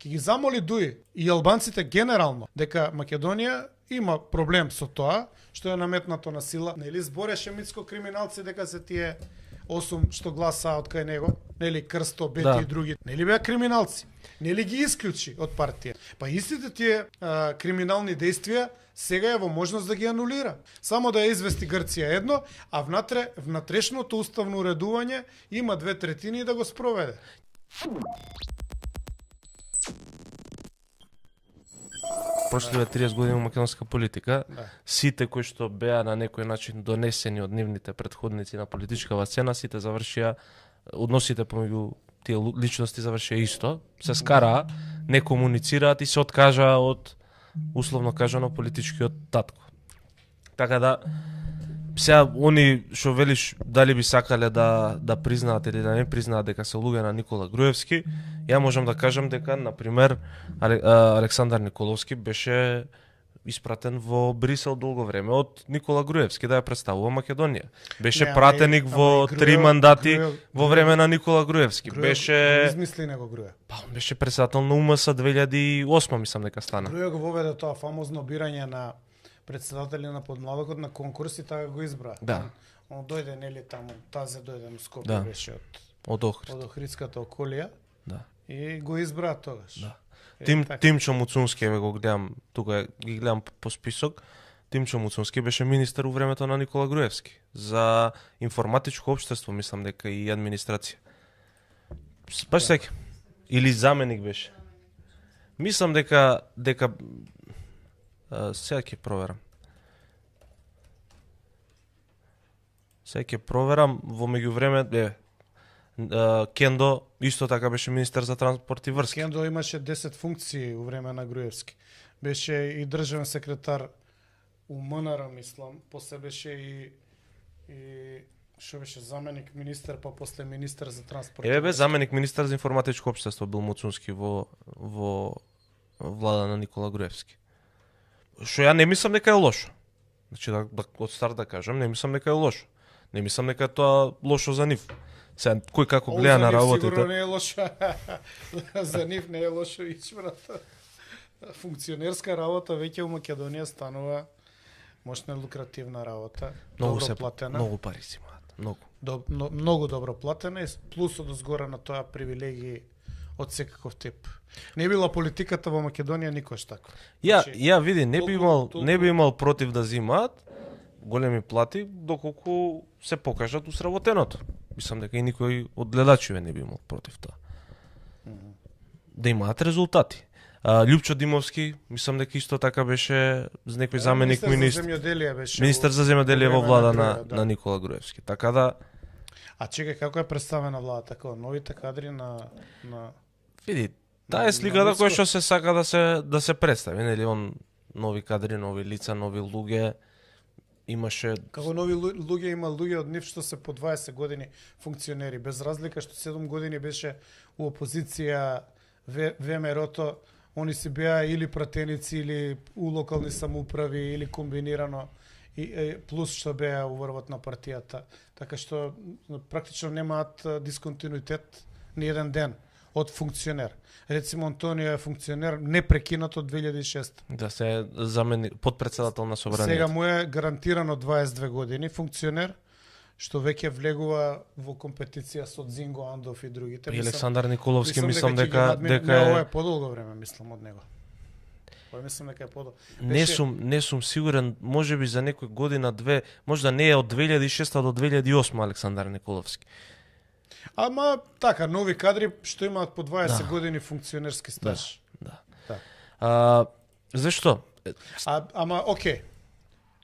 Ќе ги замоли дуи и албанците генерално дека Македонија има проблем со тоа што е наметнато на сила. Нели збореше Мицко криминалци дека се тие 8 што гласа од кај него, нели Крсто, Бети и други. Нели беа криминалци? Нели ги исклучи од партија? Па истите тие криминални действија сега е во можност да ги анулира. Само да ја извести Грција едно, а внатрешното уставно уредување има 2/3 да го спроведе. Прошливе 30 години македонска политика, сите кои што беа на некој начин донесени од нивните претходници на политичкава сцена, сите завршија, односите помеѓу тие личности завршија исто, се скараа, не комуницираат и се откажаа од, условно кажано, политичкиот татко. Така да, сега, они што велиш дали би сакале да признаат или да не признаат дека се луѓе на Никола Груевски, ја можам да кажам дека, например, Александар Николовски беше испратен во Брисел долго време од Никола Груевски да ја представува Македонија. Беше пратеник во 3 мандати во време на Никола Груевски. Беше измисли него Груев. Па, беше председател на УМС 2008, мислам дека стана. Груев го воведе тоа фамозно бирање на председатели на подмладокот на конкурс и така го избра. Да. Он дојде нели таму, тазе дојде во Скопје, беше од Охрид. Од Охридската околија. Да. И го избра тогаш. Да. Тимчо Муцунски, го гледам, тука ги гледам по список. Тимчо Муцунски беше министер во времето на Никола Груевски за информатичко општество, мислам дека и администрација. Баш сеќа. Или заменик беше. Мислам дека сега ќе проверам. Сега ќе проверам во меѓувреме Кендо исто така беше министер за транспорт и врски. Кендо имаше 10 функции во време на Груевски. Беше и државен секретар у МНР, мислам, после беше и што беше заменик министер, па после министер за транспорт. Бе заменик министер за информатичко општество бил Муцунски во влада на Никола Груевски. Што ја не мислам дека е лошо. Значи да од старт да кажам, не мислам дека е лошо. Не мислам дека тоа лошо за нив. Сега, кој како гледа на работите... Сигурно не е лошо. За нив не е лошо и чврата. Функционерска работа веќе у Македонија станува мощна лукративна работа. Добро платена. Многу пари си имаат. Многу. Многу добро платена и плюс од згора на тоа привилегии од секаков тип. Не била политиката во Македонија никош така. Ја види, не би имал против да зимаат големи плати доколку се покажат усработеното. Мислам дека и никој од гледачите не би имал против тоа. Да имаат резултати. Љупчо Димовски, мислам дека исто така беше некој заменик министер за земјоделие во влада на Никола Груевски. Така да А чекај, како е представена влада така, новите кадри на види, таа е сликата која што се сака да се представи, нели он нови кадри, нови лица, нови луѓе. Имаше како нови луѓе, има луѓе од нив што се по 20 години функционери, без разлика што 7 години беше у опозиција ВМРО-то, они си беа или пратеници или у локални самоуправи или комбинирано и плюс што беа у врвот на партијата. Така што практично немаат дисконтинуитет ни еден ден од функционер. Рецимо Антонио е функционер непрекинат од 2006. Да се замени подпредседател на собранието. Сега му е гарантирано 22 години функционер, што веќе влегува во компетиција со Зинго Андов и другите. И Александар Николовски мислам дека ова е подолго време мислам од него. Ова мислам дека е подолго. Не сум сигурен, можеби за некој година две, можда не е од 2006 до 2008 Александар Николовски. Ама така, нови кадри што имаат по 20 години функционерски стаж. Да. Зашто? Ама окей.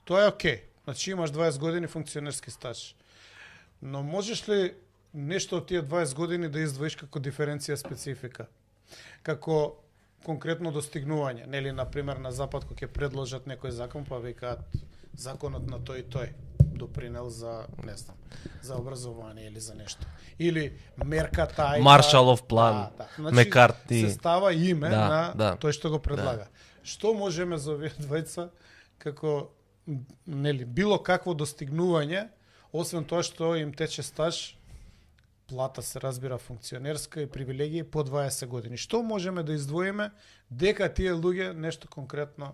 Тоа е окей. Значи имаш 20 години функционерски стаж. Но можеш ли нешто од тие 20 години да издвоиш како диференција специфика? Како конкретно достигнување, нели на пример на запад кога ќе предложат некој закон, па викаат законот на тој и тој допринел за, не знам, за образование или за нешто. Или мерката Маршалов план, Значи, Мекарти. се става име на тој што го предлага. Да. Што можеме за овие двајца како нели било какво достигнување, освен тоа што им тече стаж плата се разбира функционерска и привилегии по 20 години. Што можеме да издвоиме дека тие луѓе нешто конкретно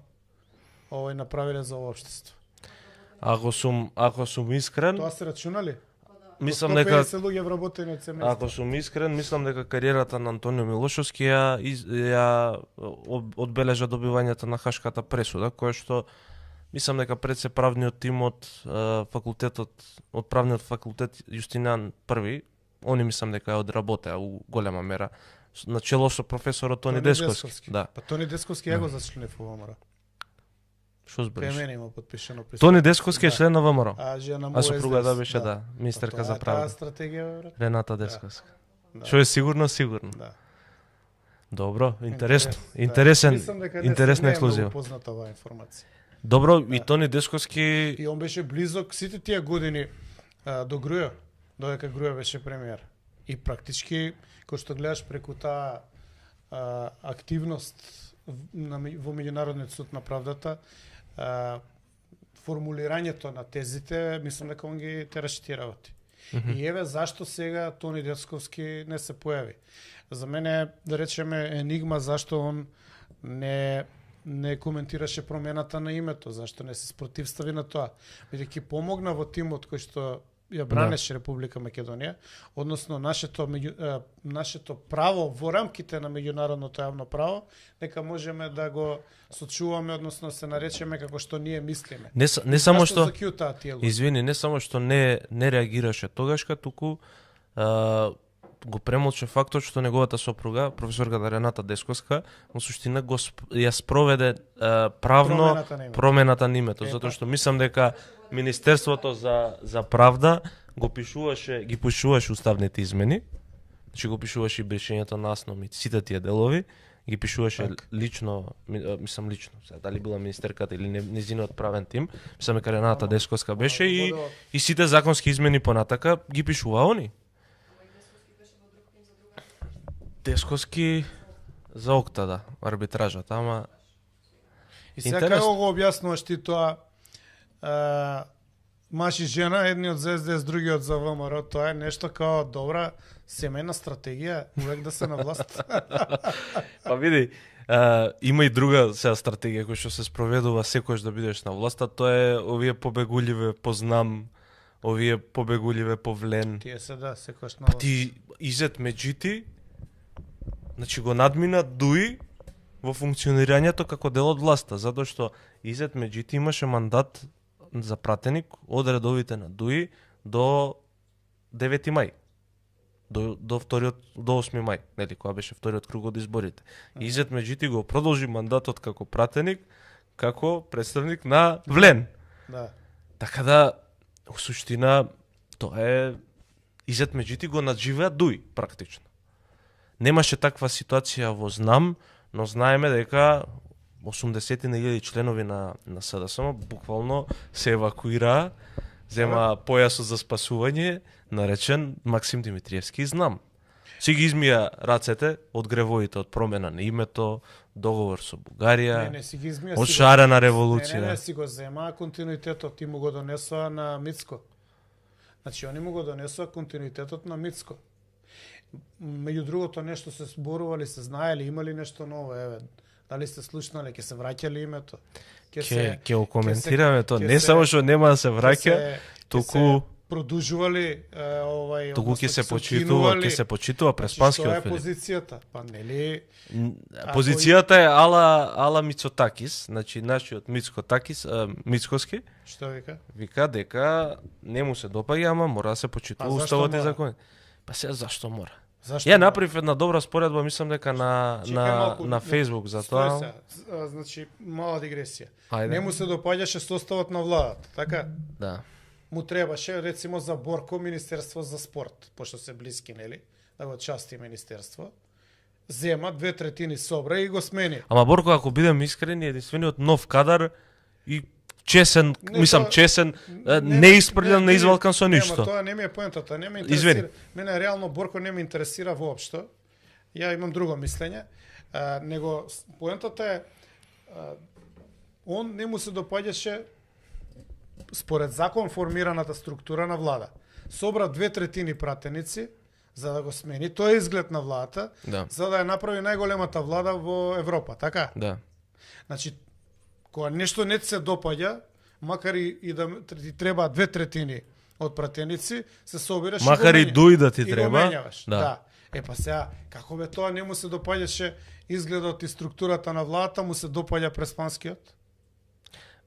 направиле за општество? Ако сум искрен, Тоа се рачунали? мислам дека 150 луѓе вработени од семејство. Ако сум искрен, мислам дека кариерата на Антонио Милошовски ја одбележа добивањето на Хашката пресуда, која што мислам дека пред се правниот тим од правниот факултет Јустинијан I, они мислам дека ја одработеа у голема мера на чело со професорот Тони Десковски. Да. Па Тони Десковски ја го зачленив во ВМРО. Што збориш? Кај мене има потпишано присуство. Тони Десковски е член на ВМРО. А сопругата беше министерка за правда. Таа стратегија, брат. Рената Десковска. Да. Што е сигурно? Да. Добро, интересна ексклузива. Позната оваа информација. Добро, и Тони Десковски... И он беше близок сите тие години до Груја, додека Груја беше премиер. И практички, кој што гледаш преку таа активност во Меѓународниот суд на правдата, формулирањето на тезите, мислам дека он ги тераше тие работи. И еве зашто сега Тони Десковски не се појави. За мене, да речеме, енигма зашто он не коментираше промената на името, зашто не се спротивстави на тоа. Бидејќи помогна во тимот кој што ја бранеше Република Македонија, односно нашето право во рамките на меѓународното јавно право, нека можеме да го сочуваме, односно се наречеме како што ние мислиме. Не само што извини, не само што не реагираше тогашка, туку го премолче фактот што неговата сопруга, професорката Рената Десковска, во суштина ја спроведе правно промената на името, затоа што мислам дека Министерството за правда ги пишуваше уставните измени, значи го пишуваше и бришењето на основни сите тие делови, ги пишуваше лично, дали била министерката или незиниот правен тим, мислам дека Рената Десковска беше и сите законски измени понатака ги пишува они. Десковски за ОКТА, да, арбитражата, ама... И сега како го објаснуваш ти тоа, маж и жена, едниот за СДС, другиот за ВМРО, тоа е нешто као добра семејна стратегија, увек да се на власт. Па види, има и друга сега стратегија која што се спроведува секојаш да бидеш на власт, а тоа е овие побегуливе познам, овие побегуливе повлен. Тие се секојаш на власт. Па ти Изет Меджити, значи го надмина Дуи во функционирањето како дел од власта, затоа што Изет Меджити имаше мандат за пратеник од редовите на Дуи до 9 мај. До 8 мај, нели, кога беше вториот круг од изборите. Изет Меджити го продолжи мандатот како пратеник, како представник на Влен. Да. Така да, во суштина, тоа е Изет Меджити го надживеа Дуи, практично. Немаше таква ситуација во Знам, но знаеме дека 80.000 членови на СДСМ буквално се евакуираа, зема појасот за спасување, наречен Максим Димитриевски и Знам. Си ги измија рацете од гревоите од промена на името, договор со Бугарија, од шарена револуција. Не, си го зема континуитетот, ти му го донесоа на Мицко. Значи, они му го донесоа континуитетот на Мицко. Меѓу другото нешто се зборували, се знаели, имали нешто ново, еве. Дали сте слушнали, ќе се враќали името? Ќе го коментираме тоа. Не само што нема да се враќа, туку продужували туку ќе се почитува преспанскиот Филип. Што е позицијата? Па нели позицијата е ала Мицотакис, значи нашиот Мицковски. Што вика? Вика дека не му се допаѓа, ама мора да се почитува уставот и законите. Па сега зашто мора? Ја направив една добра споредба, мислам дека на Facebook за тоа. Значи, мала дигресија. Не му се допаѓаше составот на владата, така? Да. Му требаше, рецимо, за Борко Министерство за спорт, пошто се блиски, нели? Да го части Министерство. Зема 2/3 собра и го смени. Ама Борко, ако бидем искрени, единствениот нов кадар и чесен, не испрљан, не извалкан со ништо. Тоа не ми е поентата, не ме интересира. Мене реално Борко не ме интересира воопшто. Ја имам друго мислење. Него поентата е он не му се допаѓаше според закон формираната структура на влада. Собра 2/3 пратеници, за да го смени тој изглед на владата, Да. за да ја направи најголемата влада во Европа, така? Да. Значи, кога нешто не ти се допаѓа, макар и да ти треба 2/3 од пратеници, се собираш Макар и дуј да ти треба. менјаваш. Да. Да. Па сега, како бе тоа не му се допаѓаше изгледот и структурата на владата, му се допаѓа Преспанскиот?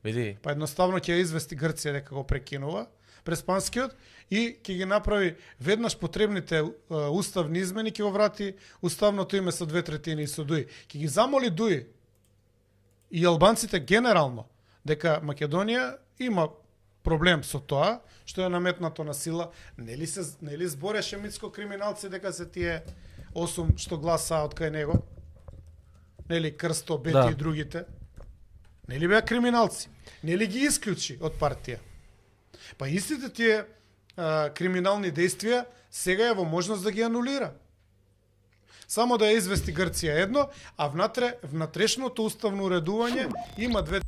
Види, Па едноставно ќе ја извести Грција дека го прекинува Преспанскиот и ќе ги направи веднаш потребните уставни измени, ќе го врати уставното име со 2/3 и со Дуи. Ќе ги замоли Дуи и албанците генерално дека Македонија има проблем со тоа што е наметнато на сила. Нели збореше Мицко криминалци дека се тие 8 што гласаа од кај него? Нели Крсто, Бети Да. и другите? Нели беа криминалци? Нели ги исклучи од партија? Па истите тие криминални действија сега е во можност да ги анулира. Само да ја извести Грција едно, а внатрешното уставно уредување има 2